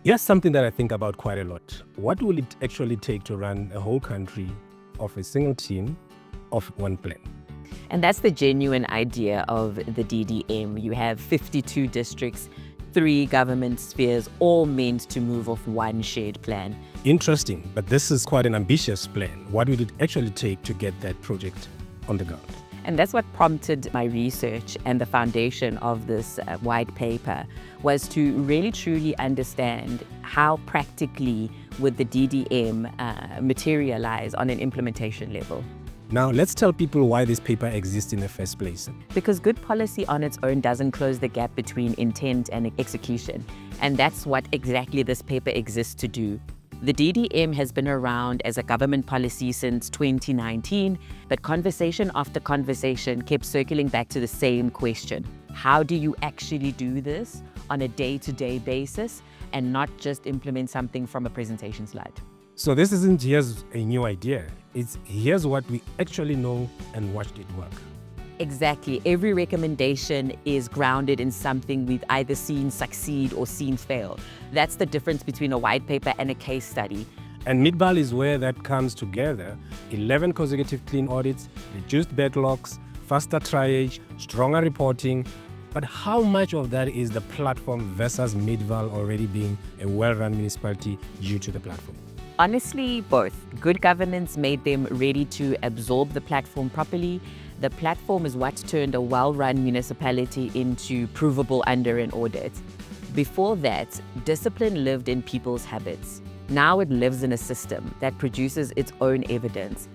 Here's something that I think about quite a lot. What will it actually take to run a whole country of a single team of one plan? And that's the genuine idea of the DDM. You have 52 districts, 3 government spheres, all meant to move off one shared plan. Interesting, but this is quite an ambitious plan. What would it actually take to get that project on the ground? And that's what prompted my research, and the foundation of this white paper was to really truly understand how practically would the DDM materialize on an implementation level. Now, let's tell people why this paper exists in the first place. Because good policy on its own doesn't close the gap between intent and execution. And that's what exactly this paper exists to do. The DDM has been around as a government policy since 2019, but conversation after conversation kept circling back to the same question. How do you actually do this on a day-to-day basis and not just implement something from a presentation slide? So this isn't here's a new idea, it's here's what we actually know and watched it work. Exactly. Every recommendation is grounded in something we've either seen succeed or seen fail. That's the difference between a white paper and a case study. And Midvaal is where that comes together. 11 consecutive clean audits, reduced backlogs, faster triage, stronger reporting. But how much of that is the platform versus Midvaal already being a well-run municipality due to the platform? Honestly, both. Good governance made them ready to absorb the platform properly. The platform is what turned a well-run municipality into provable under an audit. Before that, discipline lived in people's habits. Now it lives in a system that produces its own evidence.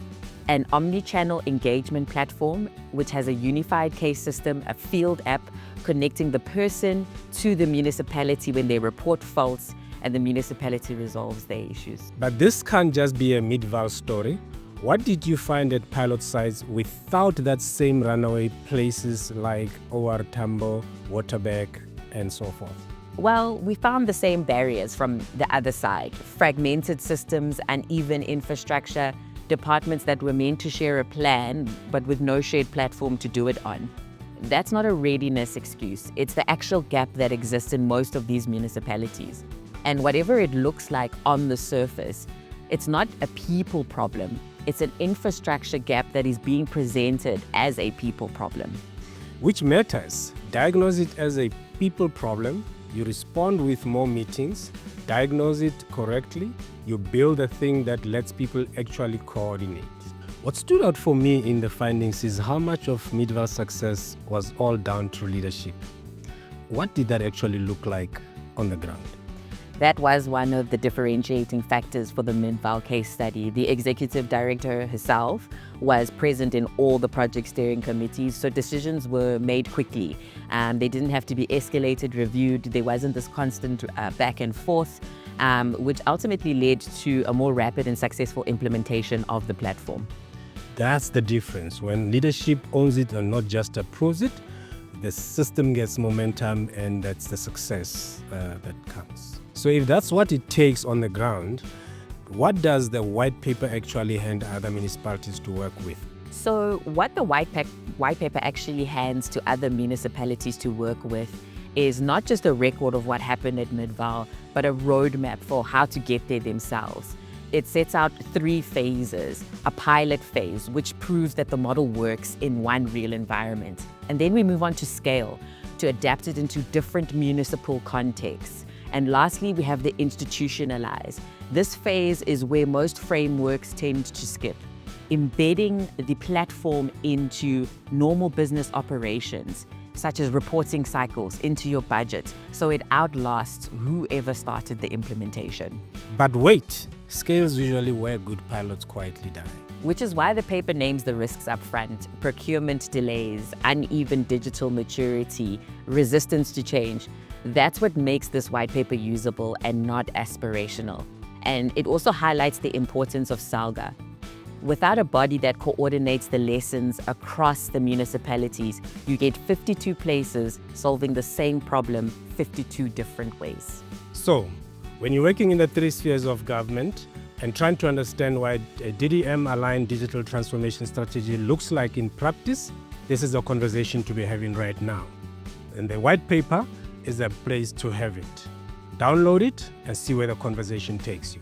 An omni-channel engagement platform, which has a unified case system, a field app connecting the person to the municipality when they report faults, and the municipality resolves their issues. But this can't just be a Midvaal story. What did you find at pilot sites without that same runaway places like OR Tambo, Waterberg, and so forth? Well, we found the same barriers from the other side. Fragmented systems, uneven infrastructure, departments that were meant to share a plan, but with no shared platform to do it on. That's not a readiness excuse. It's the actual gap that exists in most of these municipalities. And whatever it looks like on the surface, it's not a people problem. It's an infrastructure gap that is being presented as a people problem. Which matters. Diagnose it as a people problem. You respond with more meetings. Diagnose it correctly. You build a thing that lets people actually coordinate. What stood out for me in the findings is how much of Midvaal's success was all down to leadership. What did that actually look like on the ground? That was one of the differentiating factors for the Midvaal case study. The executive director herself was present in all the project steering committees, so decisions were made quickly. They didn't have to be escalated, reviewed. There wasn't this constant back and forth, which ultimately led to a more rapid and successful implementation of the platform. That's the difference. When leadership owns it and not just approves it, the system gets momentum, and that's the success that comes. So if that's what it takes on the ground, what does the white paper actually hand other municipalities to work with? So what the white paper actually hands to other municipalities to work with is not just a record of what happened at Midvaal, but a roadmap for how to get there themselves. It sets out 3 phases: a pilot phase, which proves that the model works in one real environment. And then we move on to scale, to adapt it into different municipal contexts. And lastly, we have the institutionalize. This phase is where most frameworks tend to skip, embedding the platform into normal business operations, such as reporting cycles, into your budget, so it outlasts whoever started the implementation. But wait, scale is usually where good pilots quietly die. Which is why the paper names the risks up front: procurement delays, uneven digital maturity, resistance to change. That's what makes this white paper usable and not aspirational. And it also highlights the importance of SALGA. Without a body that coordinates the lessons across the municipalities, you get 52 places solving the same problem 52 different ways. So, when you're working in the 3 spheres of government and trying to understand what a DDM-aligned digital transformation strategy looks like in practice, this is a conversation to be having right now. And the white paper is a place to have it. Download it and see where the conversation takes you.